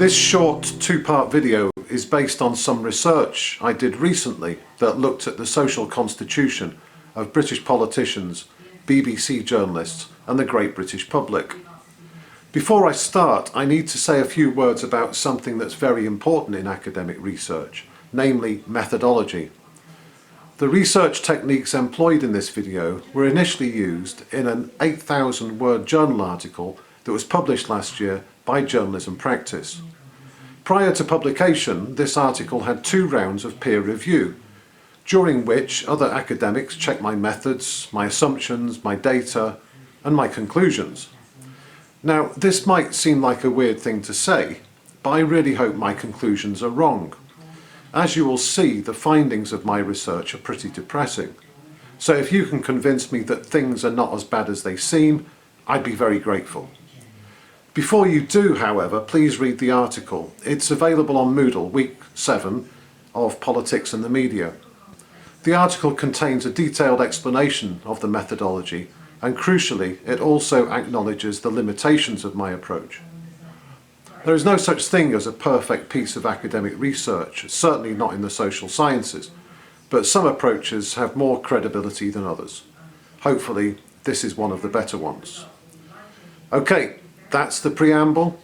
This short two-part video is based on some research I did recently that looked at the social constitution of British politicians, BBC journalists and the great British public. Before I start, I need to say a few words about something that's very important in academic research, namely methodology. The research techniques employed in this video were initially used in an 8,000 word journal article that was published last year by Journalism Practice. Prior to publication, this article had 2 rounds of peer review, during which other academics checked my methods, my assumptions, my data, and my conclusions. Now, this might seem like a weird thing to say, but I really hope my conclusions are wrong. As you will see, the findings of my research are pretty depressing. So if you can convince me that things are not as bad as they seem, I'd be very grateful. Before you do, however, please read the article. It's available on Moodle, week 7 of Politics and the Media. The article contains a detailed explanation of the methodology, and crucially, it also acknowledges the limitations of my approach. There is no such thing as a perfect piece of academic research, certainly not in the social sciences, but some approaches have more credibility than others. Hopefully, this is one of the better ones. Okay, that's the preamble.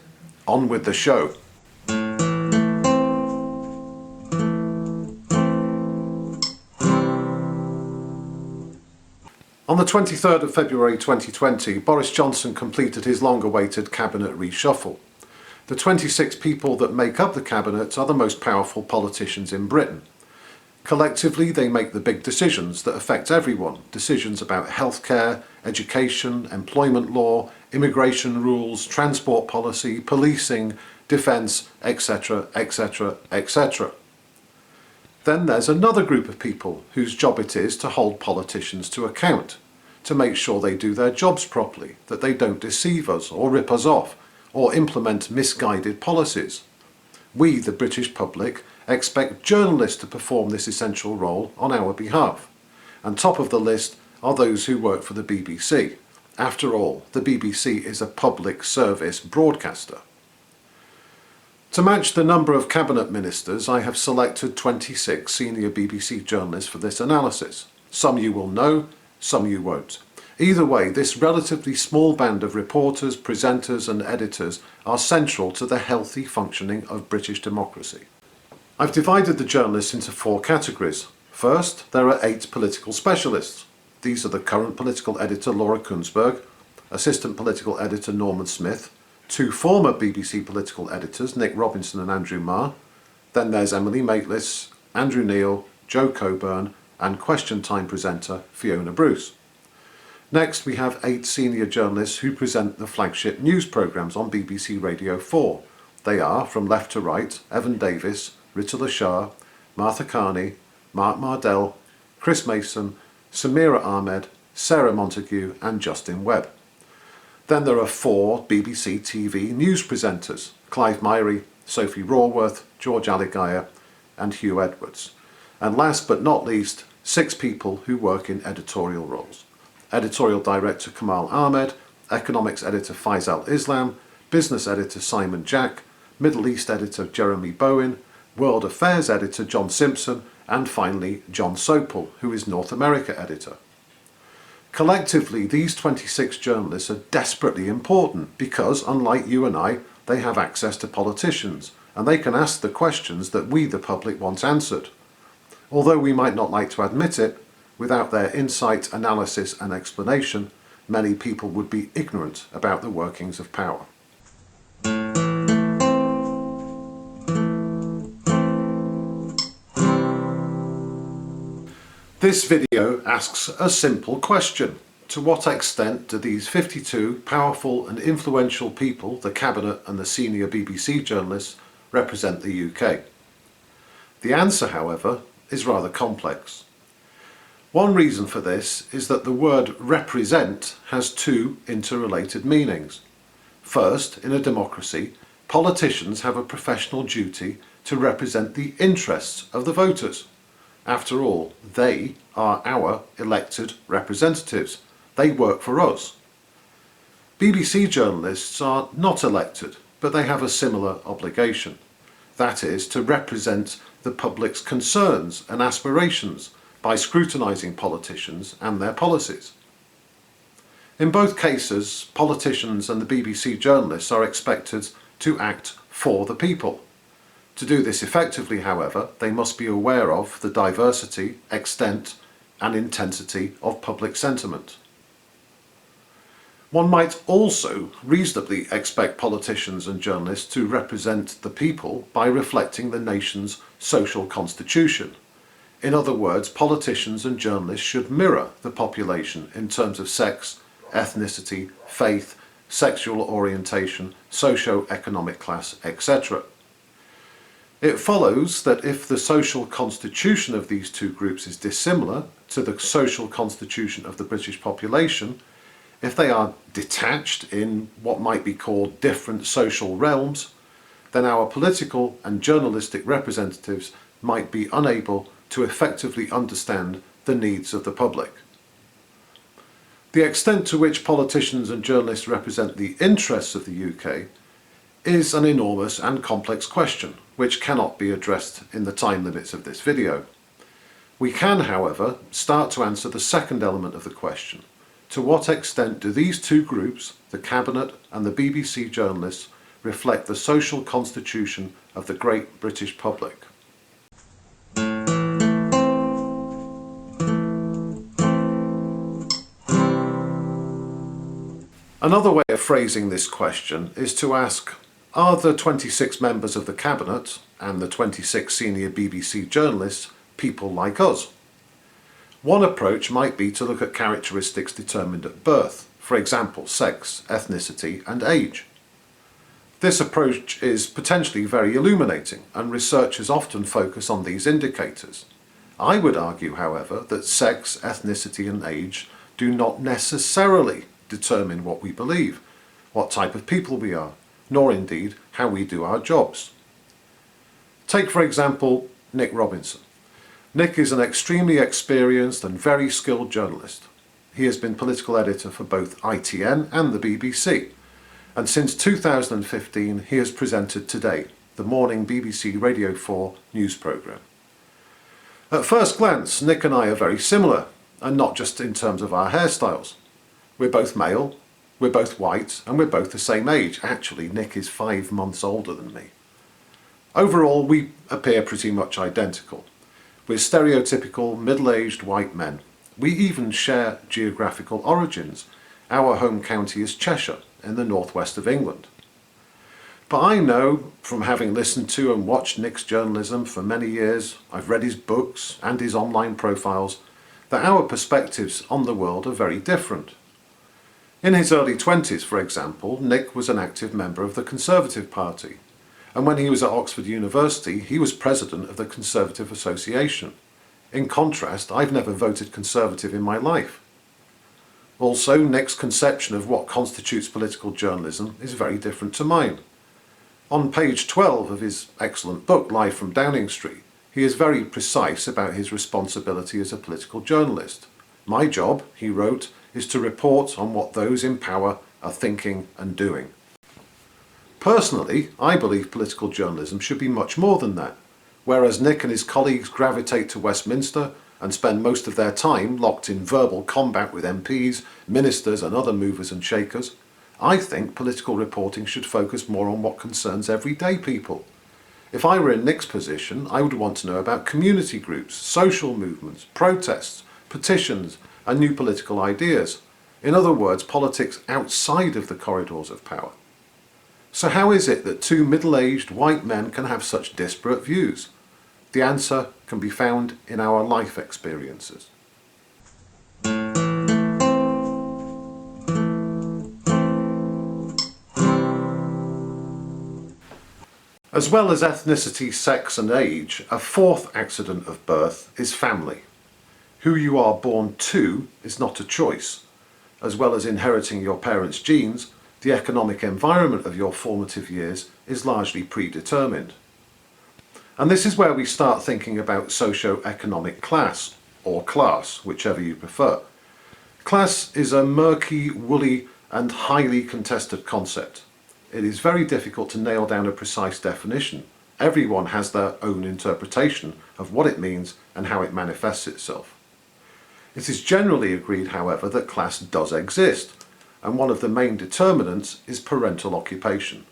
On with the show. On the 23rd of February 2020, Boris Johnson completed his long-awaited cabinet reshuffle. The 26 people that make up the cabinet are the most powerful politicians in Britain. Collectively, they make the big decisions that affect everyone. Decisions about healthcare, education, employment law, immigration rules, transport policy, policing, defence, etc., etc., etc. Then there's another group of people whose job it is to hold politicians to account, to make sure they do their jobs properly, that they don't deceive us or rip us off, or implement misguided policies. We, the British public, expect journalists to perform this essential role on our behalf. And top of the list are those who work for the BBC. After all, the BBC is a public service broadcaster. To match the number of cabinet ministers, I have selected 26 senior BBC journalists for this analysis. Some you will know, some you won't. Either way, this relatively small band of reporters, presenters and editors are central to the healthy functioning of British democracy. I've divided the journalists into 4 categories. First, there are 8 political specialists. These are the current political editor Laura Kunsberg, assistant political editor Norman Smith, 2 former BBC political editors, Nick Robinson and Andrew Marr. Then there's Emily Maitlis, Andrew Neil, Joe Coburn and Question Time presenter Fiona Bruce. Next, we have 8 senior journalists who present the flagship news programmes on BBC Radio 4. They are, from left to right, Evan Davis, Ritula Shah, Martha Carney, Mark Mardell, Chris Mason, Samira Ahmed, Sarah Montague and Justin Webb. Then there are 4 BBC TV news presenters, Clive Myrie, Sophie Raworth, George Aligaya and Hugh Edwards. And last but not least, 6 people who work in editorial roles. Editorial Director Kamal Ahmed, Economics Editor Faisal Islam, Business Editor Simon Jack, Middle East Editor Jeremy Bowen, World Affairs Editor John Simpson, and finally John Sopel, who is North America Editor. Collectively, these 26 journalists are desperately important because, unlike you and I, they have access to politicians and they can ask the questions that we, the public, want answered. Although we might not like to admit it, without their insight, analysis and explanation, many people would be ignorant about the workings of power. This video asks a simple question. To what extent do these 52 powerful and influential people, the Cabinet and the senior BBC journalists, represent the UK? The answer, however, is rather complex. One reason for this is that the word represent has 2 interrelated meanings. First, in a democracy, politicians have a professional duty to represent the interests of the voters. After all, they are our elected representatives. They work for us. BBC journalists are not elected. but they have a similar obligation. That is, to represent the public's concerns and aspirations by scrutinising politicians and their policies. In both cases, politicians and the BBC journalists are expected to act for the people. To do this effectively, however, they must be aware of the diversity, extent and intensity of public sentiment. One might also reasonably expect politicians and journalists to represent the people by reflecting the nation's social constitution. In other words, politicians and journalists should mirror the population in terms of sex, ethnicity, faith, sexual orientation, socio-economic class, etc. It follows that if the social constitution of these two groups is dissimilar to the social constitution of the British population, if they are detached in what might be called different social realms, then our political and journalistic representatives might be unable to effectively understand the needs of the public. The extent to which politicians and journalists represent the interests of the UK is an enormous and complex question, which cannot be addressed in the time limits of this video. We can, however, start to answer the second element of the question. To what extent do these two groups, the Cabinet and the BBC journalists, reflect the social constitution of the great British public? Another way of phrasing this question is to ask, are the 26 members of the Cabinet and the 26 senior BBC journalists people like us? One approach might be to look at characteristics determined at birth, for example, sex, ethnicity and age. This approach is potentially very illuminating, and researchers often focus on these indicators. I would argue, however, that sex, ethnicity and age do not necessarily determine what we believe, what type of people we are, nor indeed how we do our jobs. Take, for example, Nick Robinson. Nick is an extremely experienced and very skilled journalist. He has been political editor for both ITN and the BBC, and since 2015 he has presented Today, the morning BBC Radio 4 news programme. At first glance, Nick and I are very similar, and not just in terms of our hairstyles. We're both male, we're both white, and we're both the same age. Actually, Nick is 5 months older than me. Overall, we appear pretty much identical. We're stereotypical middle-aged white men. We even share geographical origins. Our home county is Cheshire, in the northwest of England. But I know, from having listened to and watched Nick's journalism for many years, I've read his books and his online profiles, that our perspectives on the world are very different. In his early 20s, for example, Nick was an active member of the Conservative Party, and when he was at Oxford University, he was president of the Conservative Association. In contrast, I've never voted Conservative in my life. Also, Nick's conception of what constitutes political journalism is very different to mine. On page 12 of his excellent book, Live from Downing Street, he is very precise about his responsibility as a political journalist. My job, he wrote, is to report on what those in power are thinking and doing. Personally, I believe political journalism should be much more than that. Whereas Nick and his colleagues gravitate to Westminster and spend most of their time locked in verbal combat with MPs, ministers and other movers and shakers, I think political reporting should focus more on what concerns everyday people. If I were in Nick's position, I would want to know about community groups, social movements, protests, petitions and new political ideas. In other words, politics outside of the corridors of power. So how is it that two middle-aged white men can have such disparate views? The answer can be found in our life experiences. As well as ethnicity, sex and age, a fourth accident of birth is family. Who you are born to is not a choice. As well as inheriting your parents' genes, the economic environment of your formative years is largely predetermined. And this is where we start thinking about socio-economic class, or class, whichever you prefer. Class is a murky, woolly and highly contested concept. it is very difficult to nail down a precise definition. Everyone has their own interpretation of what it means and how it manifests itself. It is generally agreed, however, that class does exist, and one of the main determinants is parental occupation.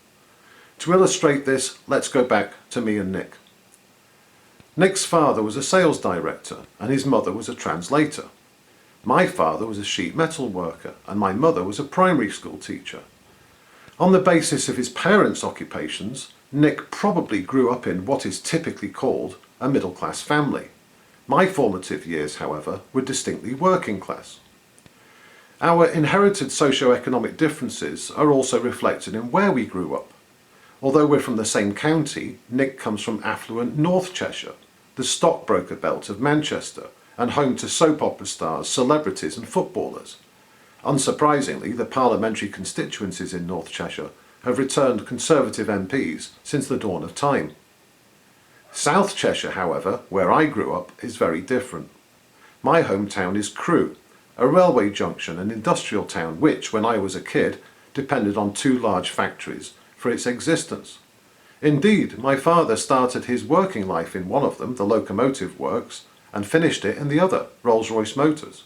To illustrate this, let's go back to me and Nick. Nick's father was a sales director and his mother was a translator. My father was a sheet metal worker and my mother was a primary school teacher. On the basis of his parents' occupations, Nick probably grew up in what is typically called a middle-class family. My formative years, however, were distinctly working class. Our inherited socio-economic differences are also reflected in where we grew up. Although we're from the same county, Nick comes from affluent North Cheshire, the stockbroker belt of Manchester, and home to soap opera stars, celebrities and footballers. Unsurprisingly, the parliamentary constituencies in North Cheshire have returned Conservative MPs since the dawn of time. South Cheshire, however, where I grew up, is very different. My hometown is Crewe, a railway junction and industrial town which, when I was a kid, depended on two large factories for its existence. Indeed, my father started his working life in one of them, the locomotive works, and finished it in the other, Rolls-Royce Motors.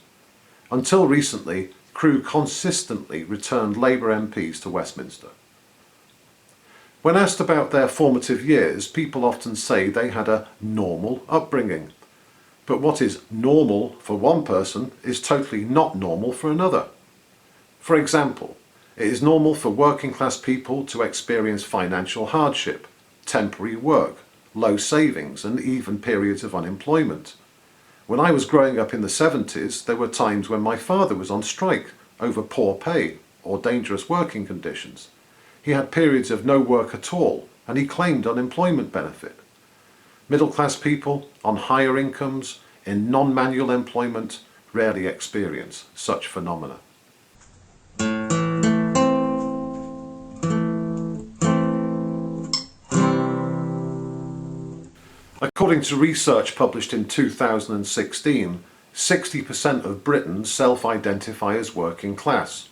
Until recently, Crewe consistently returned Labour MPs to Westminster. When asked about their formative years, people often say they had a normal upbringing. But what is normal for one person is totally not normal for another. For example, it is normal for working class people to experience financial hardship, temporary work, low savings and even periods of unemployment. When I was growing up in the 70s, there were times when my father was on strike over poor pay or dangerous working conditions. He had periods of no work at all and he claimed unemployment benefit. Middle-class people on higher incomes in non-manual employment rarely experience such phenomena. According to research published in 2016, 60% of Britons self-identify as working class.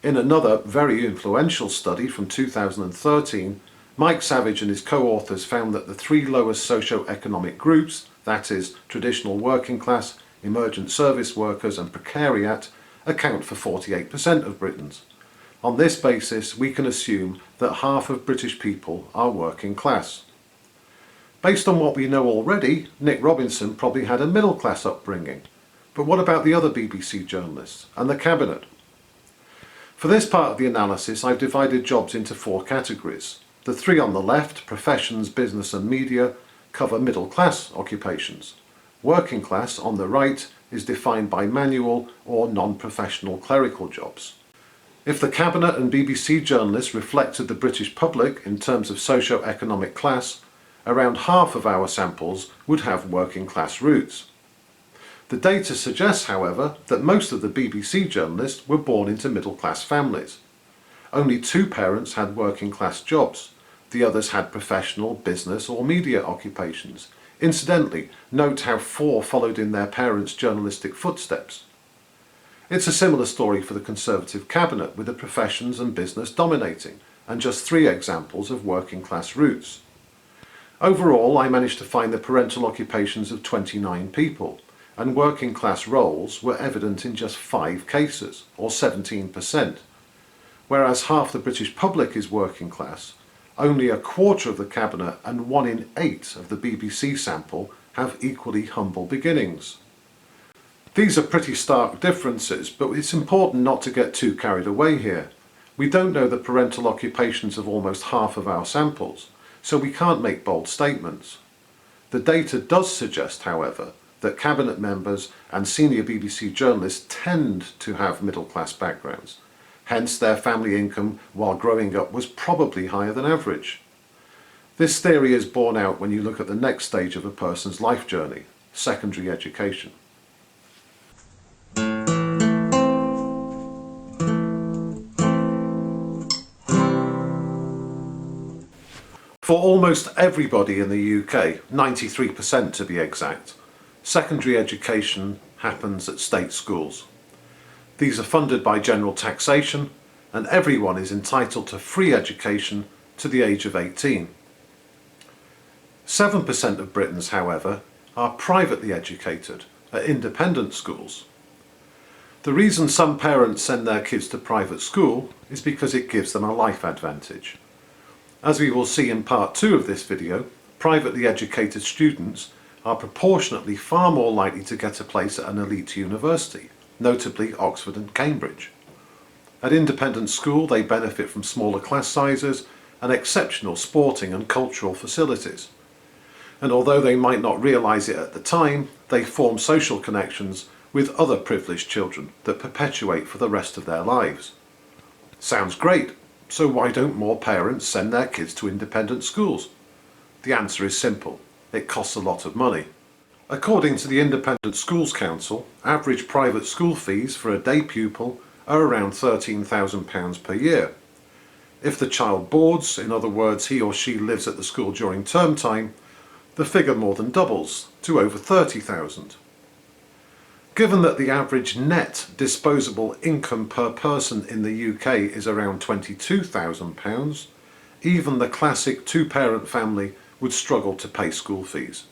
In another very influential study from 2013, Mike Savage and his co-authors found that the three lowest socio-economic groups, that is, traditional working class, emergent service workers and precariat, account for 48% of Britons. On this basis, we can assume that half of British people are working class. Based on what we know already, Nick Robinson probably had a middle-class upbringing. But what about the other BBC journalists and the cabinet? For this part of the analysis, I've divided jobs into four categories. The three on the left, professions, business and media, cover middle-class occupations. Working class, on the right, is defined by manual or non-professional clerical jobs. If the cabinet and BBC journalists reflected the British public in terms of socio-economic class, around half of our samples would have working class roots. The data suggests, however, that most of the BBC journalists were born into middle-class families. Only 2 parents had working-class jobs. The others had professional, business or media occupations. Incidentally, note how 4 followed in their parents' journalistic footsteps. It's a similar story for the Conservative cabinet, with the professions and business dominating, and just 3 examples of working-class roots. Overall, I managed to find the parental occupations of 29 people, and working class roles were evident in just 5 cases, or 17%. Whereas half the British public is working class, only a quarter of the cabinet and 1 in 8 of the BBC sample have equally humble beginnings. These are pretty stark differences, but it's important not to get too carried away here. We don't know the parental occupations of almost half of our samples, so we can't make bold statements. The data does suggest, however, that cabinet members and senior BBC journalists tend to have middle-class backgrounds. Hence, their family income while growing up was probably higher than average. This theory is borne out when you look at the next stage of a person's life journey, secondary education. For almost everybody in the UK, 93% to be exact, secondary education happens at state schools. These are funded by general taxation, and everyone is entitled to free education to the age of 18. 7% of Britons, however, are privately educated at independent schools. The reason some parents send their kids to private school is because it gives them a life advantage. As we will see in part 2 of this video, privately educated students are proportionately far more likely to get a place at an elite university, notably Oxford and Cambridge. At independent school they benefit from smaller class sizes and exceptional sporting and cultural facilities. And although they might not realise it at the time, they form social connections with other privileged children that perpetuate for the rest of their lives. Sounds great, so why don't more parents send their kids to independent schools? The answer is simple: it costs a lot of money. According to the Independent Schools Council, average private school fees for a day pupil are around £13,000 per year. If the child boards, in other words he or she lives at the school during term time, the figure more than doubles to over £30,000. Given that the average net disposable income per person in the UK is around £22,000, even the classic two-parent family would struggle to pay school fees.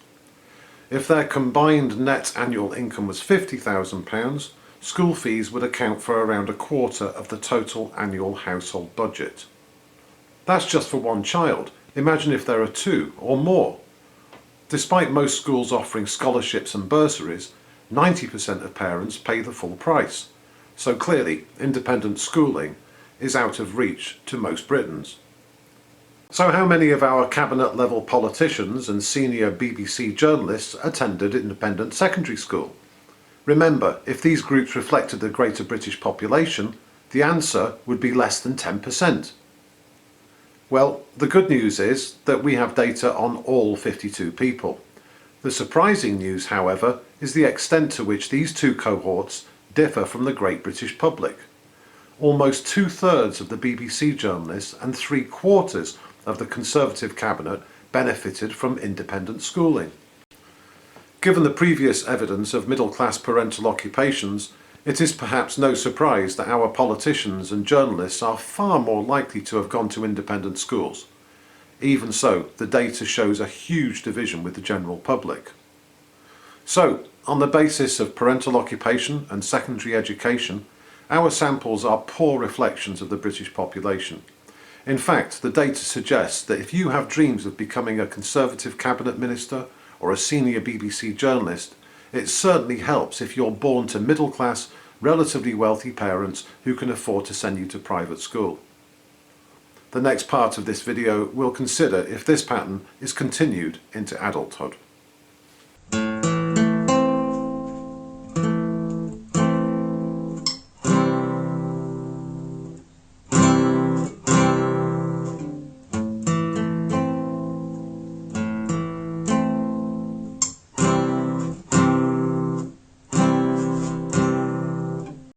If their combined net annual income was £50,000, school fees would account for around a quarter of the total annual household budget. That's just for one child. Imagine if there are two or more. Despite most schools offering scholarships and bursaries, 90% of parents pay the full price. So clearly, independent schooling is out of reach to most Britons. So how many of our cabinet level politicians and senior BBC journalists attended independent secondary school? Remember, if these groups reflected the greater British population, the answer would be less than 10%. Well, the good news is that we have data on all 52 people. The surprising news, however, is the extent to which these two cohorts differ from the great British public. Almost 2/3 of the BBC journalists and 3/4 of the Conservative cabinet benefited from independent schooling. Given the previous evidence of middle-class parental occupations, it is perhaps no surprise that our politicians and journalists are far more likely to have gone to independent schools. Even so, the data shows a huge division with the general public. So, on the basis of parental occupation and secondary education, our samples are poor reflections of the British population. In fact, the data suggests that if you have dreams of becoming a Conservative cabinet minister or a senior BBC journalist, it certainly helps if you're born to middle-class, relatively wealthy parents who can afford to send you to private school. The next part of this video will consider if this pattern is continued into adulthood.